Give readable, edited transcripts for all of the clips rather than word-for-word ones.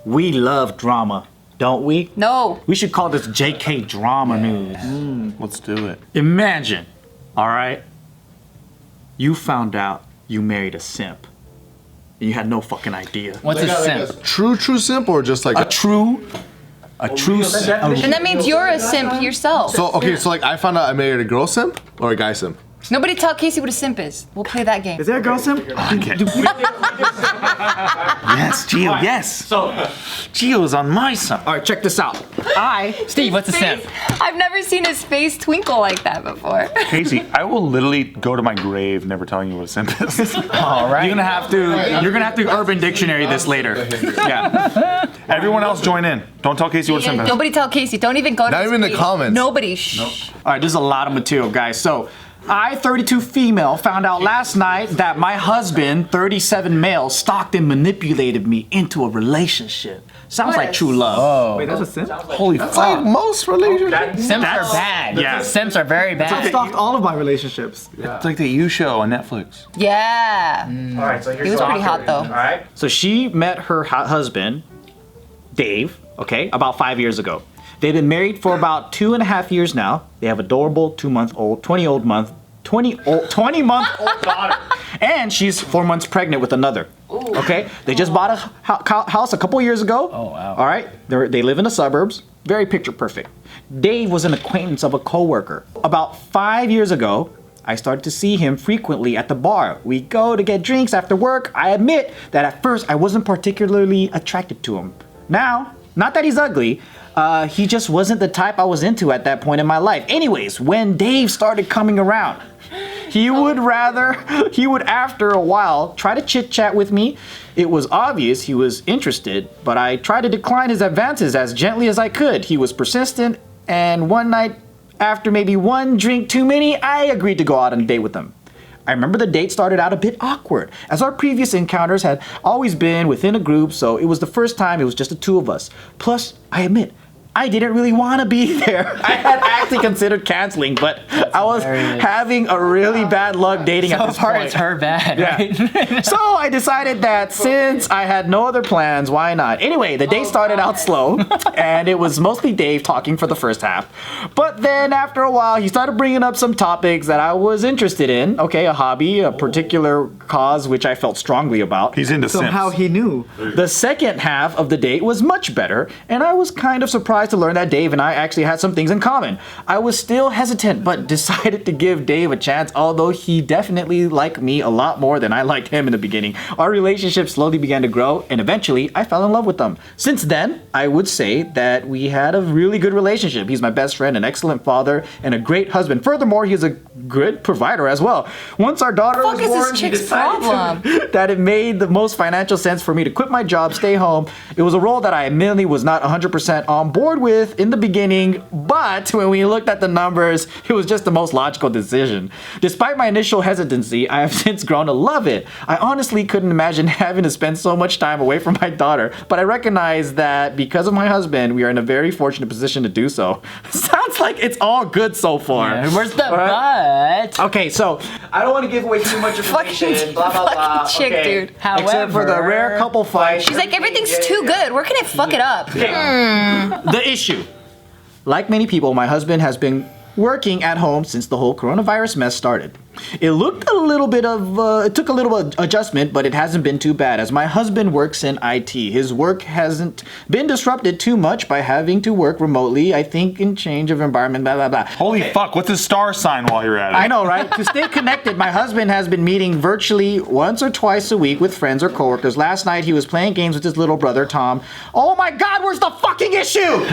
We love drama, don't we? No. We should call this JK Drama News. Let's do it. Imagine, all right, you found out you married a simp. And you had no fucking idea. What's a simp? True simp or just like A true simp. And that means you're a simp yourself. So okay, so like I found out I married a girl simp or a guy simp. Nobody tell Casey what a simp is. We'll play that game. Is there a girl simp? Okay. Yes, Gio, yes. So, Gio's on my side. all right, check this out. Steve, what's a simp? I've never seen his face twinkle like that before. Casey, I will literally go to my grave never telling you what a simp is. All right. You're gonna have to Urban Dictionary this later. Yeah. Everyone else join in. Don't tell Casey what a simp is. Nobody tell Casey. Don't even go to Not his even in the page. comments. Nobody. Shh. All right, there's a lot of material, guys. So, I, 32 female, found out last night that my husband, 37 male, stalked and manipulated me into a relationship. Sounds like true love. Oh. Wait, that's a simp? Holy It's like fuck. most relationships. Simps are bad. yeah. Simps are very bad. Stalked all of my relationships. It's like the You Show on Netflix. Yeah. All right, so here's He was pretty hot though. All right. So she met her husband, Dave, okay, about 5 years ago. They've been married for about 2.5 years now. They have adorable 20-month old daughter. And she's 4 months pregnant with another. Okay? They just bought a house a couple years ago. Oh, wow. All right? They live in the suburbs. Very picture perfect. Dave was an acquaintance of a coworker. About 5 years ago, I started to see him frequently at the bar. We go to get drinks after work. I admit that at first I wasn't particularly attracted to him. Now, not that he's ugly, he just wasn't the type I was into at that point in my life. Anyways, when Dave started coming around, he would after a while try to chit chat with me. It was obvious he was interested, but I tried to decline his advances as gently as I could. He was persistent, and one night, after maybe one drink too many, I agreed to go out on a date with him. I remember the date started out a bit awkward, as our previous encounters had always been within a group, so it was the first time it was just the two of us. Plus, I admit, I didn't really want to be there. I had actually considered canceling, but I was having a really bad luck dating at this part point. is her bad, right? So I decided that since I had no other plans, why not? Anyway, the day started out slow, and it was mostly Dave talking for the first half. But then after a while, he started bringing up some topics that I was interested in. Okay, a hobby, a particular cause which I felt strongly about. He's into simps. Somehow he knew. The second half of the date was much better, and I was kind of surprised to learn that Dave and I actually had some things in common. I was still hesitant, but decided to give Dave a chance, although he definitely liked me a lot more than I liked him in the beginning. Our relationship slowly began to grow, and eventually I fell in love with him. Since then, I would say that we had a really good relationship. He's my best friend, an excellent father, and a great husband. Furthermore, he's a good provider as well. Once our daughter was Fuck is born, this he chick's decided problem? that it made the most financial sense for me to quit my job, stay home. It was a role that I admittedly was not 100% on board with in the beginning, but when we looked at the numbers, it was just the most logical decision. Despite my initial hesitancy, I have since grown to love it. I honestly couldn't imagine having to spend so much time away from my daughter, but I recognize that because of my husband, we are in a very fortunate position to do so. Sounds like it's all good so far. Yeah, where's the but? Okay, so I don't want to give away too much information. Blah blah blah. Fucking chick, dude. Except for the However- rare couple fight. She's like, everything's too good. Where can I fuck it up? The issue. Like many people, my husband has been working at home since the whole coronavirus mess started. It took a little adjustment, but it hasn't been too bad as my husband works in IT. His work hasn't been disrupted too much by having to work remotely, I think, in change of environment, blah, blah, blah. Holy fuck, what's his star sign while you're at it? I know, right? To stay connected, my husband has been meeting virtually once or twice a week with friends or coworkers. Last night, he was playing games with his little brother, Tom. Oh my God, where's the fucking issue?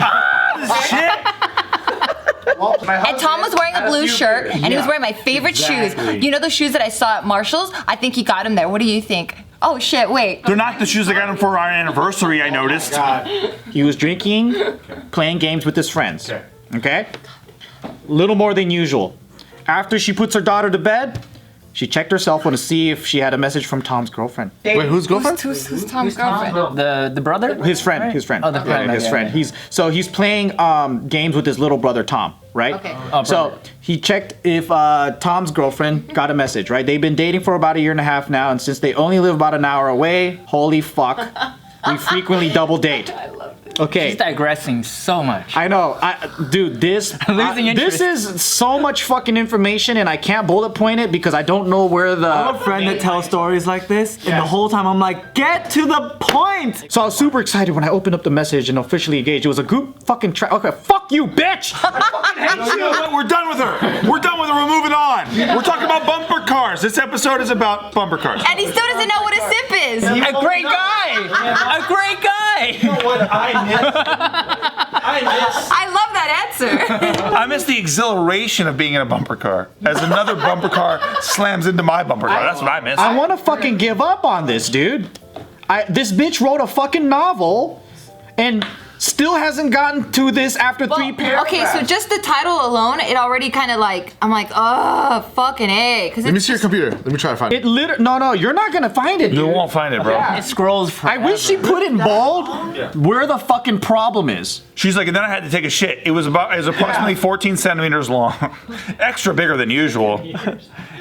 And Tom was wearing a blue shirt, and he was wearing my favorite shoes. You know those shoes that I saw at Marshall's? I think he got them there. What do you think? Oh shit, wait. They're not the shoes I got him for our anniversary, I noticed. He was drinking, playing games with his friends. Okay? Little more than usual. After she puts her daughter to bed, she checked her cell phone to see if she had a message from Tom's girlfriend. Wait, whose girlfriend? Who's Tom's girlfriend? The brother? His friend. Oh, the friend. His friend. He's playing games with his little brother Tom, right? Okay. So he checked if Tom's girlfriend got a message, right? They've been dating for about 1.5 years now, and since they only live about an hour away, holy fuck. We frequently double date. Okay. She's digressing so much. I know. Dude, this Losing interest. this is so much fucking information, and I can't bullet point it because I don't know where I'm the. a friend that tells stories like this, and the whole time I'm like, get to the point! So I was super excited when I opened up the message and officially engaged. It was a group fucking Okay, fuck you, bitch. We're done with her. We're done with her. We're moving on. We're talking about bumper cars. This episode is about bumper cars. And he still doesn't know what a simp is. A great guy! A great guy! I love that answer. I miss the exhilaration of being in a bumper car as another bumper car slams into my bumper car. That's what I miss. I want to fucking give up on this, dude. This bitch wrote a fucking novel and still hasn't gotten to this after 3 paragraphs. Okay, so just the title alone, it already kind of like, I'm like, oh, fucking A. Let me see your computer. Let me try to find it. It literally. No, you're not gonna find it. You Dude. won't find it, bro. It scrolls I forever. wish she put it in bold. Where the fucking problem is. She's like, and then I had to take a shit. It was approximately 14 centimeters long, extra bigger than usual.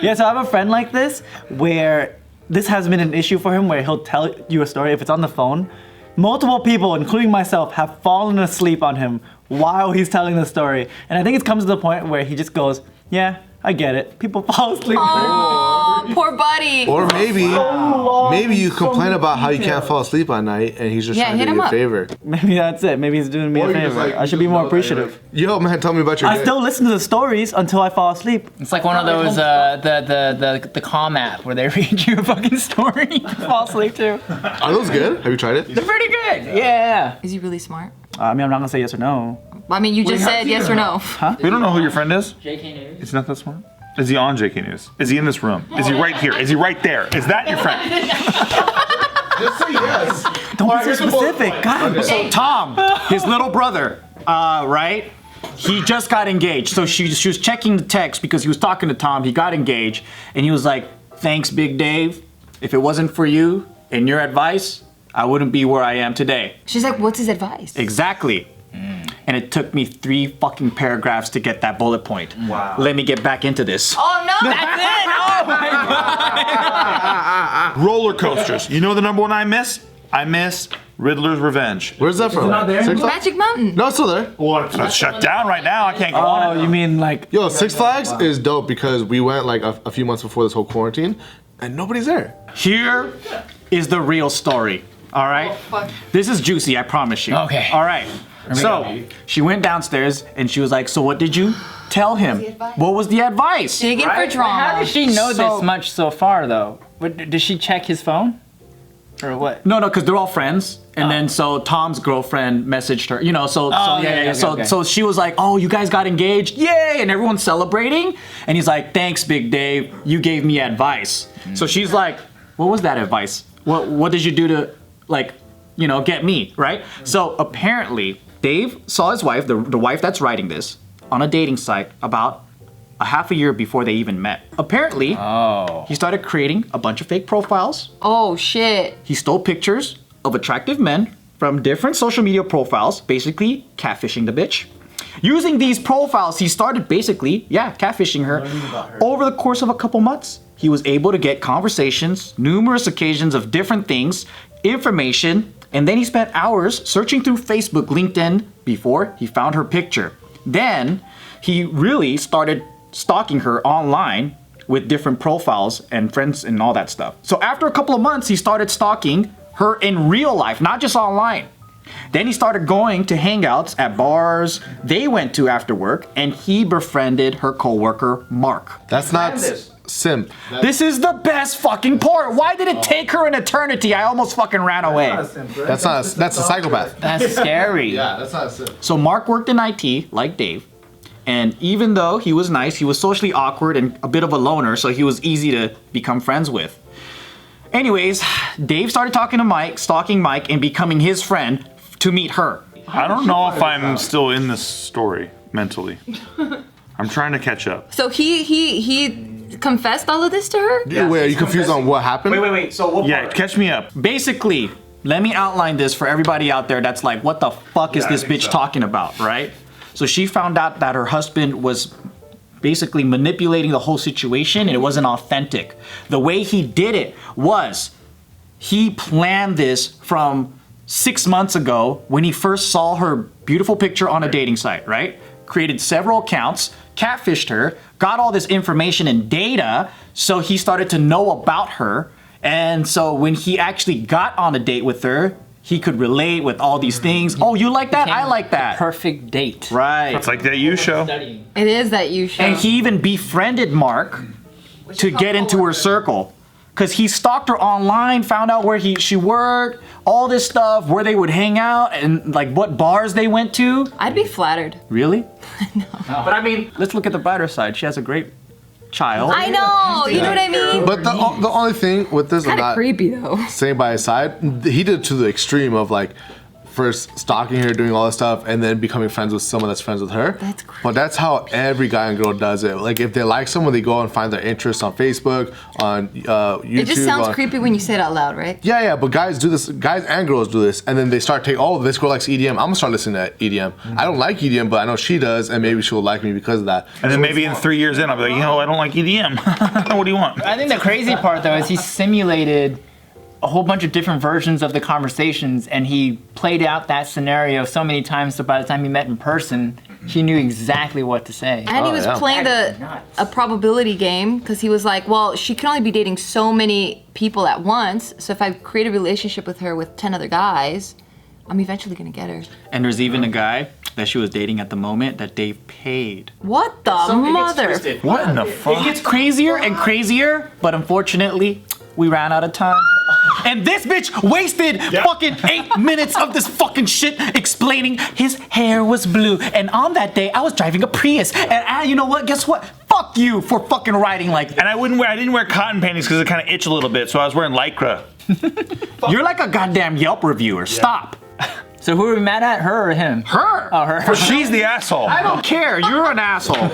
Yeah, so I have a friend like this where this has been an issue for him where he'll tell you a story if it's on the phone. Multiple people, including myself, have fallen asleep on him while he's telling the story. And I think it comes to the point where he just goes, yeah, I get it. People fall asleep. Oh, poor buddy. Or maybe you complain about how you can't fall asleep at night, and he's just Yeah, trying hit to do him you a up. favor. Maybe that's it. Maybe he's doing me Or a you're just favor. like, I should be more appreciative. Yo, man, tell me about your I day. still listen to the stories until I fall asleep. It's like one of those the Calm app where they read you a fucking story to fall asleep to. Are those good? Have you tried it? They're pretty good. Yeah. Is he really smart? I mean, I'm not gonna say yes or no. I mean, you just said yes or no. We don't know who your friend is. JK News. Is not that smart? Is he on JK News? Is he in this room? Is he right here? Is he right there? Is that your friend? Just say yes. Don't be so specific. God. So Tom, his little brother, right? He just got engaged. So she was checking the text because he was talking to Tom. He got engaged, and he was like, "Thanks, Big Dave. If it wasn't for you and your advice, I wouldn't be where I am today." She's like, what's his advice? Exactly. And it took me 3 fucking paragraphs to get that bullet point. Wow. Let me get back into this. Oh, no. That's it. Oh my god. Roller coasters. You know the number one I miss? I miss Riddler's Revenge. Where's that from? Six Flags? Magic Mountain. No, it's still there. Well, it's shut down right now. I can't go on Oh, it. you mean like Yo, Six Flags is dope because we went like a few months before this whole quarantine, and nobody's there. Here is the real story. All right? This is juicy, I promise you. Okay. All right. So she went downstairs and she was like, "So what did you tell him? What was the advice?" Digging for How drama. does she know So- this much so far, though? Does she check his phone? Or what? No, because they're all friends. And then so Tom's girlfriend messaged her, okay. So she was like, "Oh, you guys got engaged. Yay." And everyone's celebrating. And he's like, "Thanks, Big Dave. You gave me advice." So she's like, "What was that advice? What did you do to get me?" Right? So apparently Dave saw his wife, the wife that's writing this, on a dating site about a half a year before they even met. Apparently, he started creating a bunch of fake profiles. Oh, shit. He stole pictures of attractive men from different social media profiles, basically catfishing the bitch. Using these profiles, he started basically, catfishing her. Over the course of a couple months, he was able to get conversations, numerous occasions of different things, information, and then he spent hours searching through Facebook, LinkedIn before he found her picture. Then he really started stalking her online with different profiles and friends and all that stuff. So after a couple of months, he started stalking her in real life, not just online. Then he started going to hangouts at bars they went to after work, and he befriended her coworker, Mark. That's not simp. This is the best fucking part. Why did it take her an eternity? I almost fucking ran away. That's a psychopath. That's scary. Yeah, that's not a simp. So Mark worked in IT, like Dave. And even though he was nice, he was socially awkward and a bit of a loner, so he was easy to become friends with. Anyways, Dave started talking to Mike, stalking Mike, and becoming his friend to meet her. I don't know if I'm still in this story mentally. I'm trying to catch up. So he confessed all of this to her? Wait, are you confused on what happened? Wait. So what Yeah, catch me up. Basically, let me outline this for everybody out there that's like, what the fuck is this bitch talking about, right? So she found out that her husband was basically manipulating the whole situation and it wasn't authentic. The way he did it was he planned this from 6 months ago when he first saw her beautiful picture on a dating site, right? Created several accounts, catfished her, got all this information and data, so he started to know about her. And so when he actually got on a date with her, he could relate with all these things. Oh, you like that? I like that. Perfect date. Right. It's like that you show. It is that you show. And he even befriended Mark to get into her circle. Because he stalked her online, found out where she worked, all this stuff, where they would hang out, and like what bars they went to. I'd be flattered. Really? No. But I mean, let's look at the brighter side. She has a great child. I know, you know what I mean? But the only thing with this, I'm Kind of not creepy though. saying by his side, he did it to the extreme of like first stalking her, doing all this stuff, and then becoming friends with someone that's friends with her. That's crazy. But that's how every guy and girl does it. Like if they like someone, they go and find their interests on Facebook, on YouTube. It just sounds creepy when you say it out loud, right? Yeah, but guys do this. Guys and girls do this, and then they start taking. Oh, this girl likes EDM. I'm gonna start listening to EDM. I don't like EDM, but I know she does, and maybe she'll like me because of that. And then maybe in 3 years in, I'll be like, I don't like EDM. What do you want? I think the crazy part though is he simulated a whole bunch of different versions of the conversations, and he played out that scenario so many times so by the time he met in person, he knew exactly what to say. And he was playing a probability game because he was like, well, she can only be dating so many people at once. So if I create a relationship with her with 10 other guys, I'm eventually gonna get her. And there's even a guy that she was dating at the moment that Dave paid. What the So it gets mother? twisted. What in the fuck? It gets crazier and crazier, but unfortunately, we ran out of time. And this bitch wasted fucking 8 minutes of this fucking shit explaining his hair was blue. And on that day, I was driving a Prius. And you know what? Guess what? Fuck you for fucking riding like that. And I didn't wear cotton panties because it kind of itch a little bit, so I was wearing Lycra. You're like a goddamn Yelp reviewer. Stop. So who are we mad at, her or him? Her. Oh, her. She's the asshole. I don't care. You're an asshole.